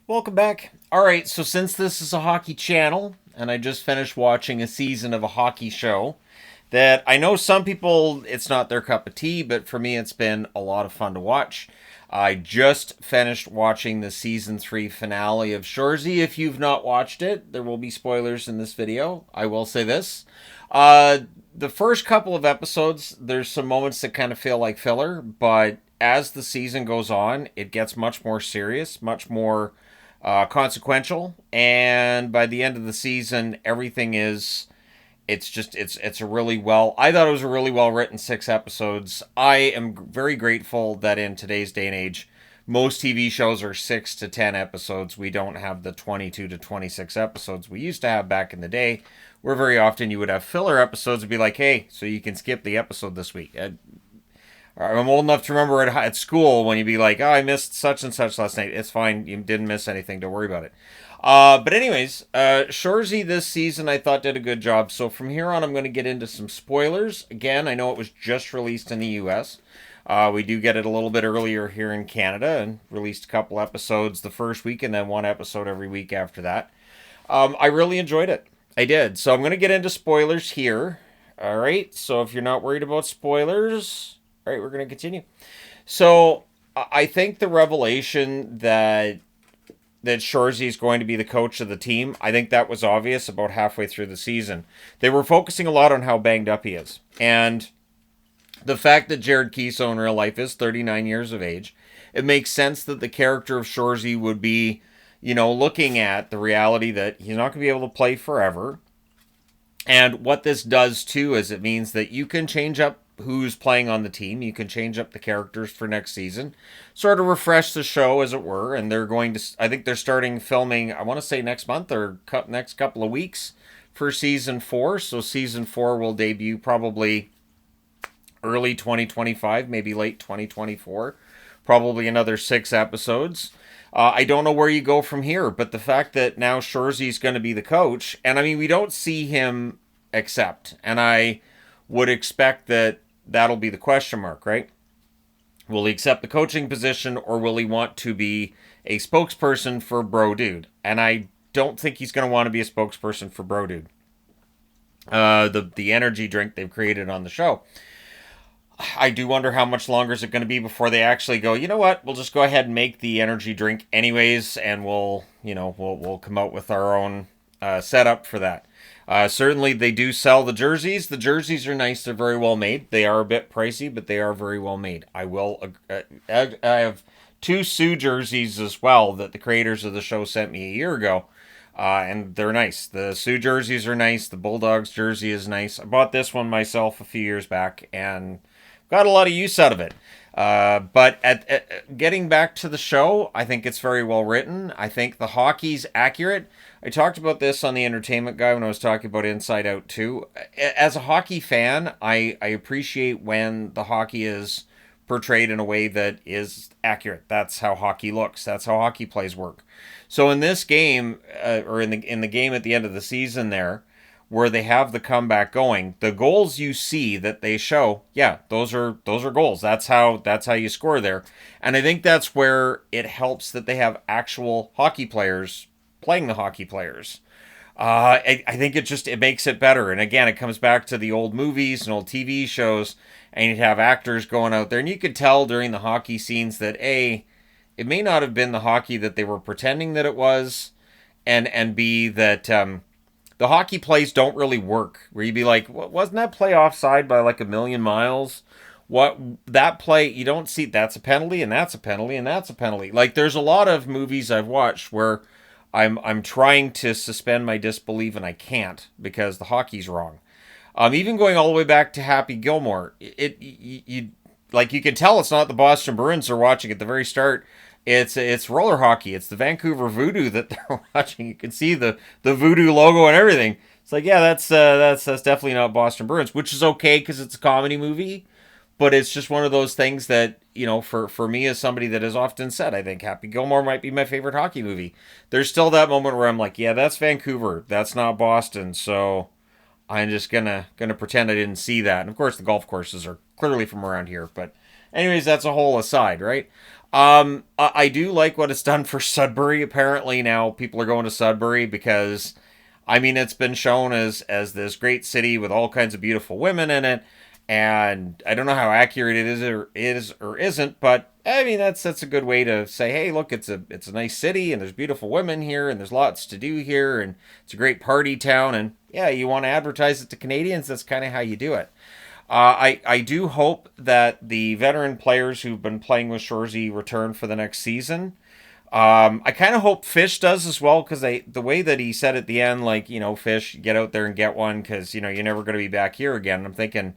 Welcome back. All right, so since this is a hockey channel, and I just finished watching a season of a hockey show that I know some people, it's not their cup of tea, but for me, it's been a lot of fun to watch. I just finished watching the season 3 finale of Shoresy. If you've not watched it, there will be spoilers in this video. I will say this. Uh, the first couple of episodes, there's some moments that kind of feel like filler, but as the season goes on, it gets much more serious, much more consequential, and by the end of the season, everything is. It's a really well. I thought it was a really well written 6 episodes. I am very grateful that in today's day and age, most TV shows are 6 to 10 episodes. We don't have the 22 to 26 episodes we used to have back in the day, where very often you would have filler episodes and be like, "Hey, so you can skip the episode this week." I'm old enough to remember at school when you'd be like, "Oh, I missed such and such last night." It's fine. You didn't miss anything. Don't worry about it. But anyways, Shoresy this season I thought did a good job. So from here on, I'm going to get into some spoilers. Again, I know it was just released in the U.S. We do get it a little bit earlier here in Canada and released a couple episodes the first week and then one episode every week after that. I really enjoyed it. I did. So I'm going to get into spoilers here. All right. So if you're not worried about spoilers, all right, we're going to continue. So I think the revelation that Shoresy is going to be the coach of the team, I think that was obvious about halfway through the season. They were focusing a lot on how banged up he is. And the fact that Jared Keeso in real life is 39 years of age, it makes sense that the character of Shoresy would be, looking at the reality that he's not going to be able to play forever. And what this does too is it means that you can change up who's playing on the team. You can change up the characters for next season, sort of refresh the show, as it were. And they're going to, I think they're starting filming, I want to say next month or next couple of weeks for season 4. So season 4 will debut probably early 2025, maybe late 2024. Probably another 6 episodes. I don't know where you go from here, but the fact that now Shoresy's going to be the coach, and I mean, we don't see him accept, and I would expect that that'll be the question mark, right? Will he accept the coaching position, or will he want to be a spokesperson for Bro Dude? And I don't think he's going to want to be a spokesperson for Bro Dude. The energy drink they've created on the show. I do wonder how much longer is it going to be before they actually go, you know what, we'll just go ahead and make the energy drink anyways, and we'll come out with our own setup for that. Certainly, they do sell the jerseys. The jerseys are nice. They're very well made. They are a bit pricey, but they are very well made. I have 2 Sioux jerseys as well that the creators of the show sent me a year ago, and they're nice. The Sioux jerseys are nice. The Bulldogs jersey is nice. I bought this one myself a few years back and got a lot of use out of it. But at getting back to the show, I think it's very well written. I think the hockey's accurate. I talked about this on the Entertainment Guy when I was talking about Inside Out 2. As a hockey fan, I appreciate when the hockey is portrayed in a way that is accurate. That's how hockey looks. That's how hockey plays work. So in this game, or in the game at the end of the season there, where they have the comeback going, the goals you see that they show, yeah, those are goals. That's how you score there. And I think that's where it helps that they have actual hockey players playing the hockey players. I think it makes it better. And again, it comes back to the old movies and old TV shows, and you'd have actors going out there, and you could tell during the hockey scenes that it may not have been the hockey that they were pretending that it was, and B, that the hockey plays don't really work. Where you'd be like, wasn't that play offside by like a million miles? What that play, you don't see, that's a penalty, and that's a penalty, and that's a penalty. Like, there's a lot of movies I've watched where I'm trying to suspend my disbelief and I can't because the hockey's wrong. Even going all the way back to Happy Gilmore, you can tell it's not the Boston Bruins they're watching at the very start. It's roller hockey. It's the Vancouver Voodoo that they're watching. You can see the Voodoo logo and everything. It's like, yeah, that's definitely not Boston Bruins, which is okay because it's a comedy movie. But it's just one of those things that, for me as somebody that has often said, I think Happy Gilmore might be my favorite hockey movie. There's still that moment where I'm like, yeah, that's Vancouver. That's not Boston. So I'm just gonna pretend I didn't see that. And of course, the golf courses are clearly from around here. But anyways, that's a whole aside, right? I do like what it's done for Sudbury. Apparently now people are going to Sudbury because, I mean, it's been shown as this great city with all kinds of beautiful women in it, and I don't know how accurate it is or isn't, but I mean that's a good way to say, hey, look, it's a nice city and there's beautiful women here and there's lots to do here and it's a great party town and yeah, you want to advertise it to Canadians. That's kind of how you do it. I do hope that the veteran players who've been playing with Shoresy return for the next season. I kind of hope Fish does as well because the way that he said at the end, like, Fish, get out there and get one because you're never going to be back here again. I'm thinking,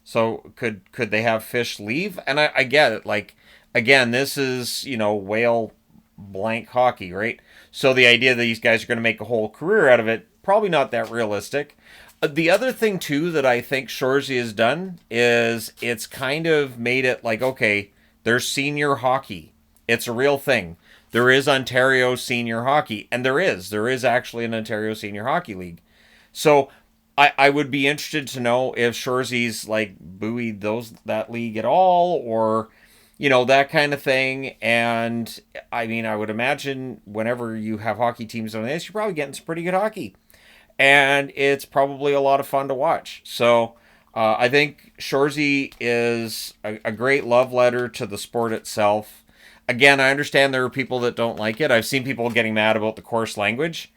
so could they have Fish leave? And I get it. Like, again, this is whale blank hockey, right? So the idea that these guys are going to make a whole career out of it, probably not that realistic. The other thing too that I think Shoresy has done is it's kind of made it like, okay, there's senior hockey. It's a real thing. There is Ontario senior hockey, and there is actually an Ontario senior hockey league. So I would be interested to know if Shoresy's like buoyed that league at all, or that kind of thing. And I mean, I would imagine whenever you have hockey teams on this, you're probably getting some pretty good hockey and it's probably a lot of fun to watch. So I think Shoresy is a great love letter to the sport itself. Again, I understand there are people that don't like it. I've seen people getting mad about the coarse language.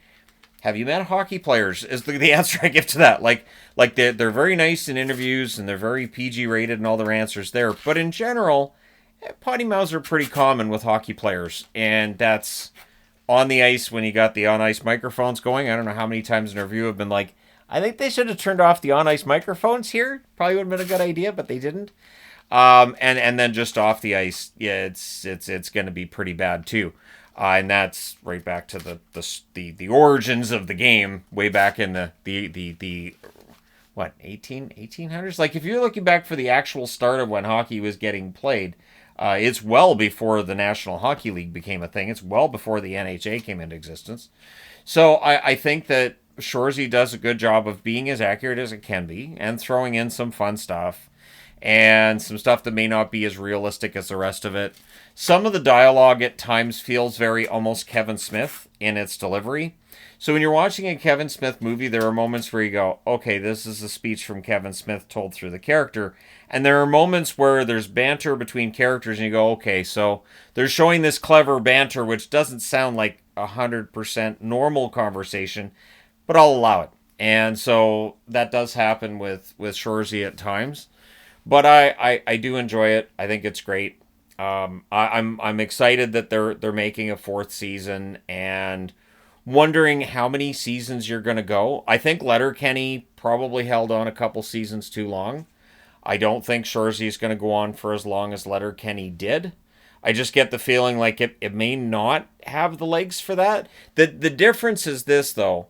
Have you met hockey players? Is the answer I give to that. Like they're very nice in interviews and they're very PG rated and all their answers there. But in general, potty mouths are pretty common with hockey players, and that's on the ice when you got the on ice microphones going. I don't know how many times in a review have been like, I think they should have turned off the on ice microphones here. Probably would have been a good idea, but they didn't. And then just off the ice, yeah, it's going to be pretty bad too. And that's right back to the origins of the game, way back in the what, 1800s? Like, if you're looking back for the actual start of when hockey was getting played, it's well before the National Hockey League became a thing. It's well before the NHA came into existence. So I think that Shoresy does a good job of being as accurate as it can be and throwing in some fun stuff and some stuff that may not be as realistic as the rest of it. Some of the dialogue at times feels very almost Kevin Smith in its delivery. So when you're watching a Kevin Smith movie, there are moments where you go, okay, this is a speech from Kevin Smith told through the character. And there are moments where there's banter between characters and you go, okay, so they're showing this clever banter, which doesn't sound like 100% normal conversation, but I'll allow it. And so that does happen with Shoresy at times. But I do enjoy it. I think it's great. I'm excited that they're making a fourth season and wondering how many seasons you're going to go. I think Letterkenny probably held on a couple seasons too long. I don't think Shoresy is going to go on for as long as Letterkenny did. I just get the feeling like it may not have the legs for that. The difference is this, though.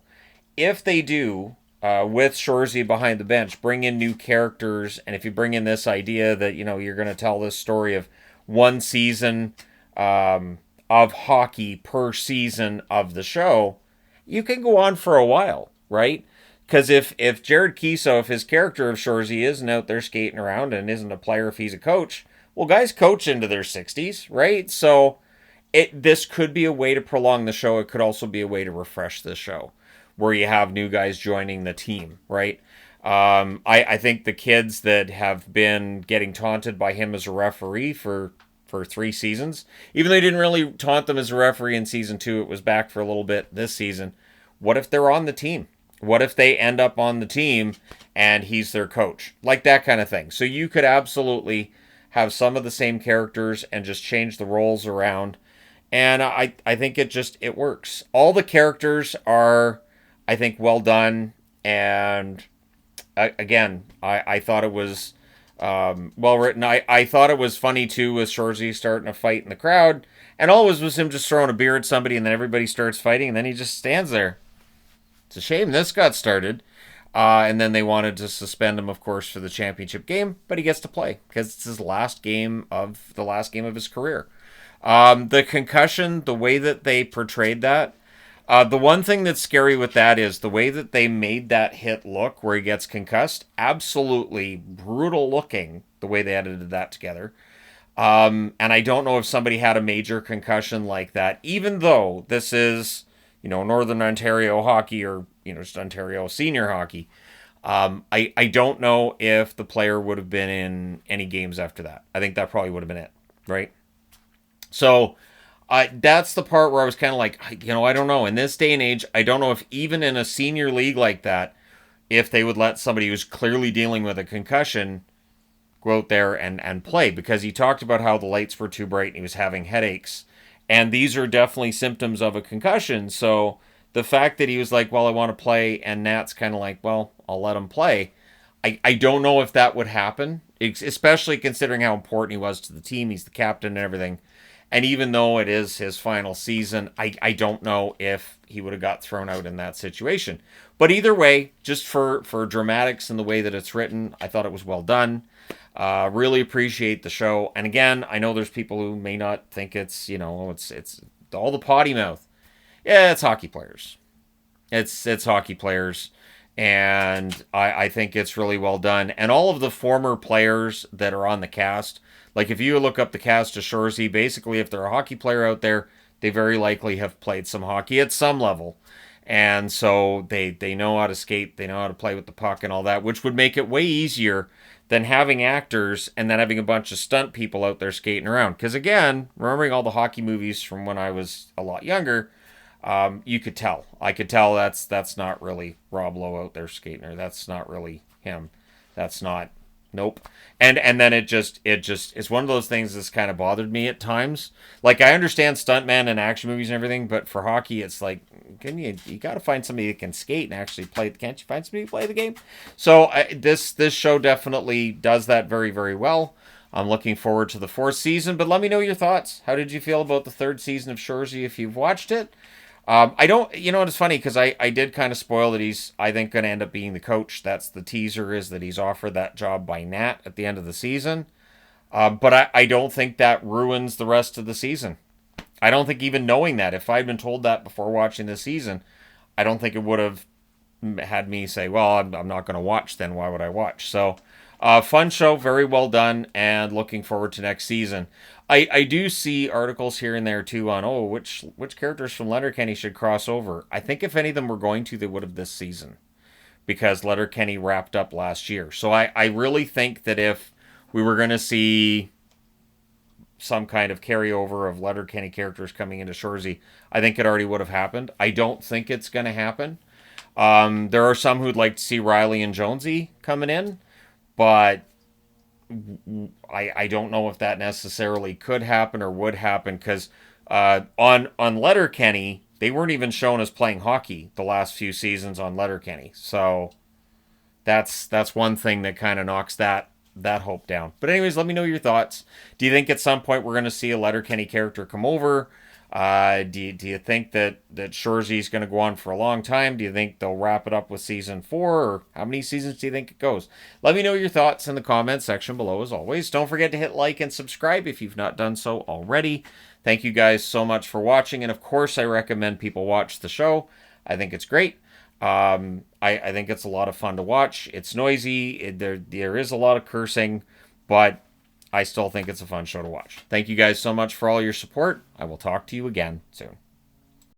If they do, with Shoresy behind the bench, bring in new characters, and if you bring in this idea that, you're going to tell this story of one season of hockey per season of the show, you can go on for a while, right? Because if Jared Keeso, if his character of Shoresy isn't out there skating around and isn't a player if he's a coach, well, guys coach into their 60s, right? So this could be a way to prolong the show. It could also be a way to refresh the show where you have new guys joining the team, right? I think the kids that have been getting taunted by him as a referee for 3 seasons, even though he didn't really taunt them as a referee in season 2, it was back for a little bit this season. What if they're on the team? What if they end up on the team and he's their coach? Like that kind of thing. So you could absolutely have some of the same characters and just change the roles around. And I think it works. All the characters are, I think, well done. And again, I thought it was well written. I thought it was funny too with Shoresy starting a fight in the crowd. And all it was him just throwing a beer at somebody and then everybody starts fighting and then he just stands there. It's a shame this got started. And then they wanted to suspend him, of course, for the championship game, but he gets to play because it's his last game of his career. The concussion, the way that they portrayed that, the one thing that's scary with that is the way that they made that hit look where he gets concussed. Absolutely brutal looking, the way they edited that together. And I don't know if somebody had a major concussion like that, even though this is, Northern Ontario hockey or, just Ontario senior hockey. I don't know if the player would have been in any games after that. I think that probably would have been it, right? So that's the part where I was kind of like, I don't know. In this day and age, I don't know if even in a senior league like that, if they would let somebody who's clearly dealing with a concussion go out there and play, because he talked about how the lights were too bright and he was having headaches. And these are definitely symptoms of a concussion. So the fact that he was like, well, I want to play, and Nat's kind of like, well, I'll let him play. I don't know if that would happen, especially considering how important he was to the team. He's the captain and everything. And even though it is his final season, I don't know if he would have got thrown out in that situation. But either way, just for dramatics and the way that it's written, I thought it was well done. Really appreciate the show. And again, I know there's people who may not think it's, it's all the potty mouth. Yeah, it's hockey players. It's hockey players. And I think it's really well done. And all of the former players that are on the cast, like if you look up the cast of Shoresy, basically if they're a hockey player out there, they very likely have played some hockey at some level. And so they know how to skate, they know how to play with the puck and all that, which would make it way easier than having actors and then having a bunch of stunt people out there skating around. Because again, remembering all the hockey movies from when I was a lot younger, you could tell. I could tell that's not really Rob Lowe out there skating, or that's not really him. That's not. Nope. And then it just it's one of those things that's kind of bothered me at times. Like I understand stuntmen and action movies and everything, but for hockey, it's like, you got to find somebody that can skate and actually play. Can't you find somebody to play the game? So this show definitely does that very, very well. I'm looking forward to the fourth season, but let me know your thoughts. How did you feel about the third season of Shoresy if you've watched it? I don't, it's funny because I did kind of spoil that he's, I think, going to end up being the coach. That's the teaser, is that he's offered that job by Nat at the end of the season. But I don't think that ruins the rest of the season. I don't think even knowing that, if I'd been told that before watching the season, I don't think it would have had me say, well, I'm not going to watch then. Why would I watch? So, fun show, very well done, and looking forward to next season. I do see articles here and there too on, which characters from Letterkenny should cross over. I think if any of them were going to, they would have this season, because Letterkenny wrapped up last year. So I really think that if we were going to see some kind of carryover of Letterkenny characters coming into Shoresy, I think it already would have happened. I don't think it's going to happen. There are some who'd like to see Riley and Jonesy coming in, but I don't know if that necessarily could happen or would happen, because on Letterkenny, they weren't even shown as playing hockey the last few seasons on Letterkenny. So that's one thing that kind of knocks that hope down. But anyways, let me know your thoughts. Do you think at some point we're going to see a Letterkenny character come over? Do you think that Shoresy is going to go on for a long time? Do you think they'll wrap it up with season 4, or how many seasons do you think it goes? Let me know your thoughts in the comments section below, as always. Don't forget to hit like and subscribe if you've not done so already. Thank you guys so much for watching, and of course I recommend people watch the show. I think it's great. I think it's a lot of fun to watch. It's noisy. There is a lot of cursing, but I still think it's a fun show to watch. Thank you guys so much for all your support. I will talk to you again soon.